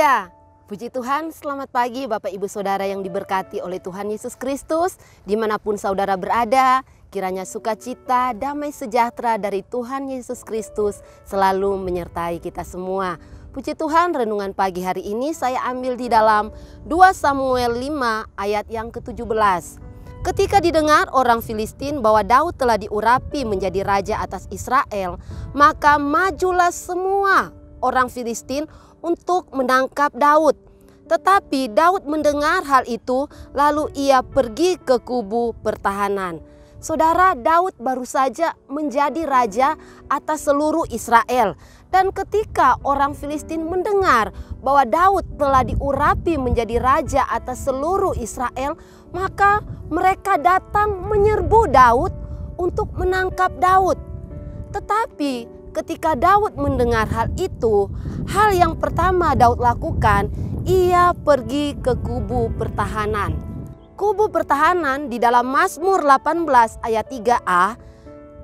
Haleluya. Puji Tuhan, selamat pagi Bapak Ibu Saudara yang diberkati oleh Tuhan Yesus Kristus. Dimanapun saudara berada, kiranya sukacita, damai sejahtera dari Tuhan Yesus Kristus selalu menyertai kita semua. Puji Tuhan, renungan pagi hari ini saya ambil di dalam 2 Samuel 5 ayat yang ke-17. Ketika didengar orang Filistin bahwa Daud telah diurapi menjadi raja atas Israel, maka majulah semua orang Filistin untuk menangkap Daud. Tetapi Daud mendengar hal itu, lalu ia pergi ke kubu pertahanan. Saudara, Daud baru saja menjadi raja atas seluruh Israel. Dan ketika orang Filistin mendengar bahwa Daud telah diurapi menjadi raja atas seluruh Israel, maka mereka datang menyerbu Daud untuk menangkap Daud. Tetapi ketika Daud mendengar hal itu, hal yang pertama Daud lakukan, ia pergi ke kubu pertahanan. Kubu pertahanan di dalam Mazmur 18 ayat 3a,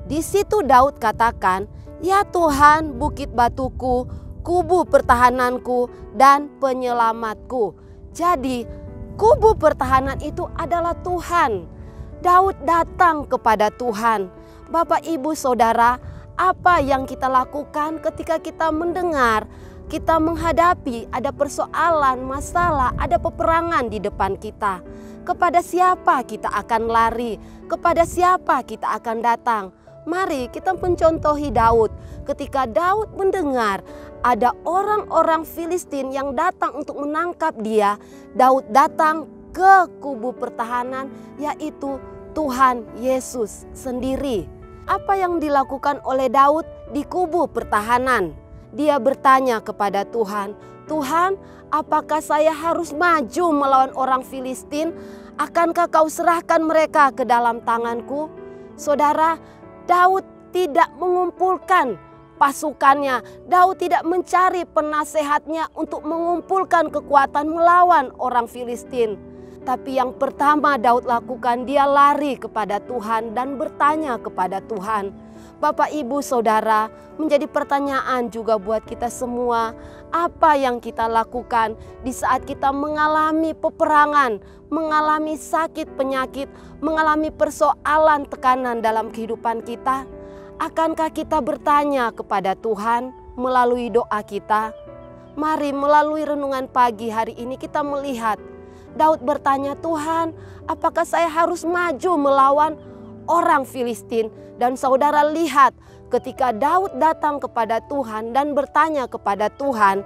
di situ Daud katakan, "Ya Tuhan, bukit batuku, kubu pertahananku dan penyelamatku." Jadi kubu pertahanan itu adalah Tuhan. Daud datang kepada Tuhan. Bapak, Ibu, Saudara, apa yang kita lakukan ketika kita mendengar, kita menghadapi ada persoalan, masalah, ada peperangan di depan kita? Kepada siapa kita akan lari? Kepada siapa kita akan datang? Mari kita mencontohi Daud. Ketika Daud mendengar ada orang-orang Filistin yang datang untuk menangkap dia, Daud datang ke kubu pertahanan, yaitu Tuhan Yesus sendiri. Apa yang dilakukan oleh Daud di kubu pertahanan? Dia bertanya kepada Tuhan, "Tuhan, apakah saya harus maju melawan orang Filistin? Akankah kau serahkan mereka ke dalam tanganku?" Saudara, Daud tidak mengumpulkan pasukannya. Daud tidak mencari penasehatnya untuk mengumpulkan kekuatan melawan orang Filistin. Tapi yang pertama Daud lakukan, dia lari kepada Tuhan dan bertanya kepada Tuhan. Bapak, Ibu, Saudara, menjadi pertanyaan juga buat kita semua. Apa yang kita lakukan di saat kita mengalami peperangan, mengalami sakit penyakit, mengalami persoalan tekanan dalam kehidupan kita? Akankah kita bertanya kepada Tuhan melalui doa kita? Mari melalui renungan pagi hari ini kita melihat Daud bertanya, "Tuhan, apakah saya harus maju melawan orang Filistin?" Dan saudara lihat, ketika Daud datang kepada Tuhan dan bertanya kepada Tuhan,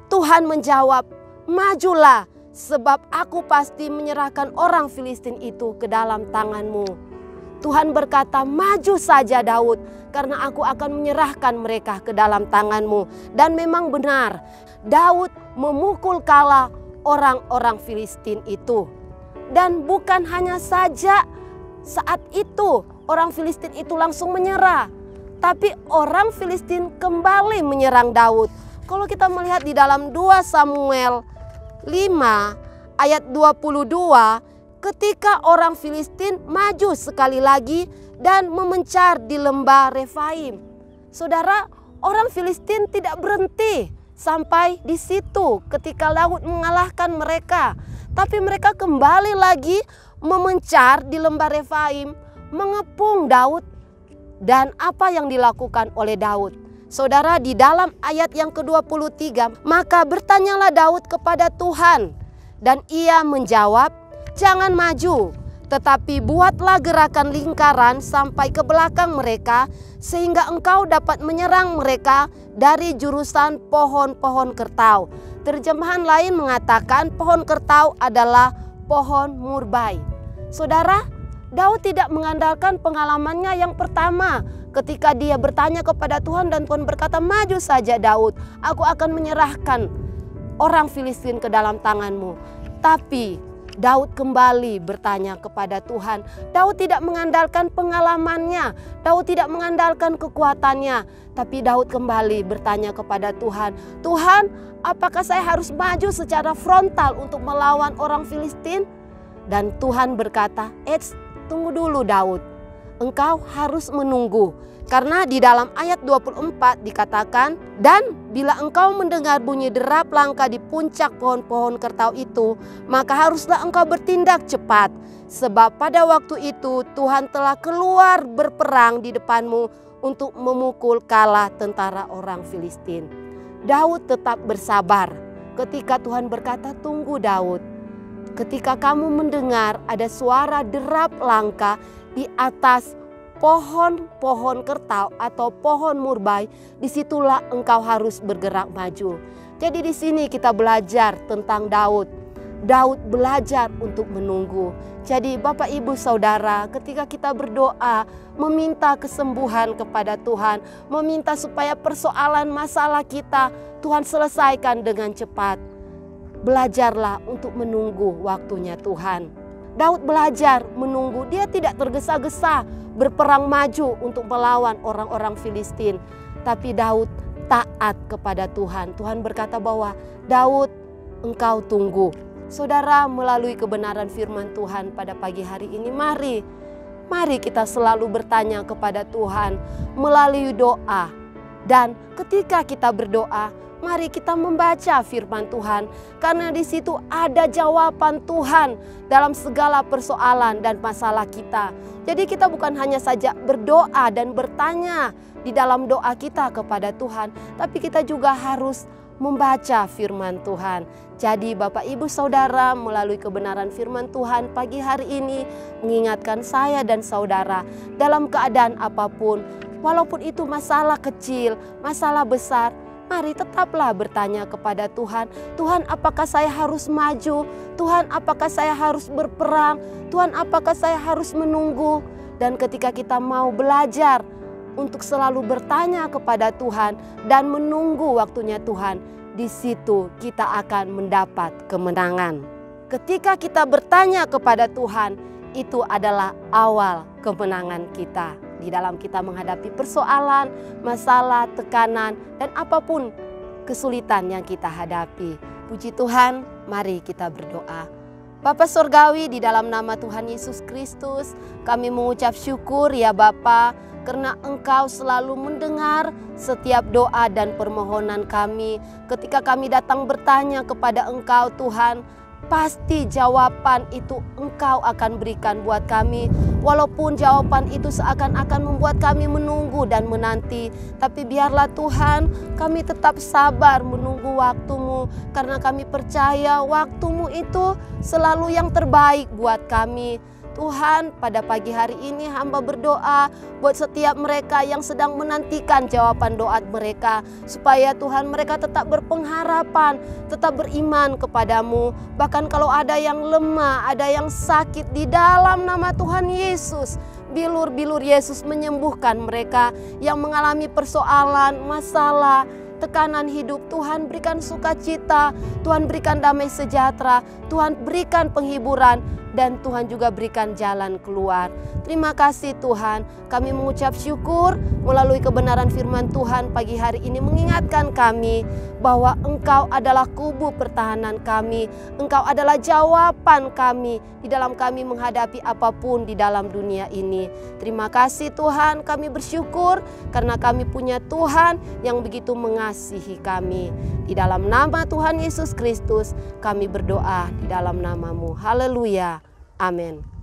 Tuhan menjawab, "Majulah, sebab aku pasti menyerahkan orang Filistin itu ke dalam tanganmu." Tuhan berkata, "Maju saja Daud, karena aku akan menyerahkan mereka ke dalam tanganmu." Dan memang benar, Daud memukul kala orang-orang Filistin itu. Dan bukan hanya saja saat itu orang Filistin itu langsung menyerah, tapi orang Filistin kembali menyerang Daud. Kalau kita melihat di dalam 2 Samuel 5 ayat 22, ketika orang Filistin maju sekali lagi dan memencar di lembah Refaim. Saudara, orang Filistin tidak berhenti sampai di situ ketika Daud mengalahkan mereka. Tapi mereka kembali lagi memencar di lembah Refaim, mengepung Daud. Dan apa yang dilakukan oleh Daud? Saudara, di dalam ayat yang ke-23, maka bertanyalah Daud kepada Tuhan. Dan ia menjawab, "Jangan maju, tetapi buatlah gerakan lingkaran sampai ke belakang mereka, sehingga engkau dapat menyerang mereka dari jurusan pohon-pohon kertau." Terjemahan lain mengatakan pohon kertau adalah pohon murbai. Saudara, Daud tidak mengandalkan pengalamannya yang pertama ketika dia bertanya kepada Tuhan dan Tuhan berkata, "Maju saja Daud, aku akan menyerahkan orang Filistin ke dalam tanganmu." Tapi Daud kembali bertanya kepada Tuhan. Daud tidak mengandalkan pengalamannya, Daud tidak mengandalkan kekuatannya, tapi Daud kembali bertanya kepada Tuhan, "Tuhan, apakah saya harus maju secara frontal untuk melawan orang Filistin?" Dan Tuhan berkata, "Tunggu dulu Daud. engkau harus menunggu. Karena di dalam ayat 24 dikatakan, dan bila engkau mendengar bunyi derap langkah di puncak pohon-pohon kertau itu, maka haruslah engkau bertindak cepat. Sebab pada waktu itu Tuhan telah keluar berperang di depanmu untuk memukul kalah tentara orang Filistin. Daud tetap bersabar ketika Tuhan berkata, tunggu Daud. Ketika kamu mendengar ada suara derap langkah di atas pohon-pohon kertau atau pohon murbai, disitulah engkau harus bergerak maju. Jadi di sini kita belajar tentang Daud. Daud belajar untuk menunggu. Jadi Bapak Ibu Saudara, ketika kita berdoa meminta kesembuhan kepada Tuhan, meminta supaya persoalan masalah kita Tuhan selesaikan dengan cepat, belajarlah untuk menunggu waktunya Tuhan. Daud belajar menunggu, dia tidak tergesa-gesa berperang maju untuk melawan orang-orang Filistin. Tapi Daud taat kepada Tuhan. Tuhan berkata bahwa Daud, engkau tunggu. Saudara, melalui kebenaran firman Tuhan pada pagi hari ini, mari kita selalu bertanya kepada Tuhan melalui doa. Dan ketika kita berdoa, mari kita membaca firman Tuhan, karena di situ ada jawaban Tuhan dalam segala persoalan dan masalah kita. Jadi kita bukan hanya saja berdoa dan bertanya di dalam doa kita kepada Tuhan, tapi kita juga harus membaca firman Tuhan. Jadi Bapak Ibu Saudara, melalui kebenaran firman Tuhan pagi hari ini mengingatkan saya dan saudara dalam keadaan apapun, walaupun itu masalah kecil, masalah besar, mari tetaplah bertanya kepada Tuhan. Tuhan, apakah saya harus maju? Tuhan, apakah saya harus berperang? Tuhan, apakah saya harus menunggu? Dan ketika kita mau belajar untuk selalu bertanya kepada Tuhan dan menunggu waktunya Tuhan, di situ kita akan mendapat kemenangan. Ketika kita bertanya kepada Tuhan, itu adalah awal kemenangan kita di dalam kita menghadapi persoalan, masalah, tekanan, dan apapun kesulitan yang kita hadapi. Puji Tuhan, mari kita berdoa. Bapa Surgawi, di dalam nama Tuhan Yesus Kristus, kami mengucap syukur ya Bapa, karena Engkau selalu mendengar setiap doa dan permohonan kami. Ketika kami datang bertanya kepada Engkau Tuhan, pasti jawaban itu Engkau akan berikan buat kami. Walaupun jawaban itu seakan-akan membuat kami menunggu dan menanti, tapi biarlah Tuhan kami tetap sabar menunggu waktu-Mu, karena kami percaya waktu-Mu itu selalu yang terbaik buat kami. Tuhan, pada pagi hari ini hamba berdoa buat setiap mereka yang sedang menantikan jawaban doa mereka, supaya Tuhan mereka tetap berpengharapan, tetap beriman kepadamu. Bahkan kalau ada yang lemah, ada yang sakit, di dalam nama Tuhan Yesus, bilur-bilur Yesus menyembuhkan mereka yang mengalami persoalan, masalah, tekanan hidup. Tuhan berikan sukacita, Tuhan berikan damai sejahtera, Tuhan berikan penghiburan, dan Tuhan juga berikan jalan keluar. Terima kasih Tuhan, kami mengucap syukur melalui kebenaran firman Tuhan pagi hari ini mengingatkan kami bahwa Engkau adalah kubu pertahanan kami, Engkau adalah jawaban kami di dalam kami menghadapi apapun di dalam dunia ini. Terima kasih Tuhan, kami bersyukur karena kami punya Tuhan yang begitu mengasihi kami. Di dalam nama Tuhan Yesus Kristus kami berdoa di dalam nama-Mu. Haleluya. Amin.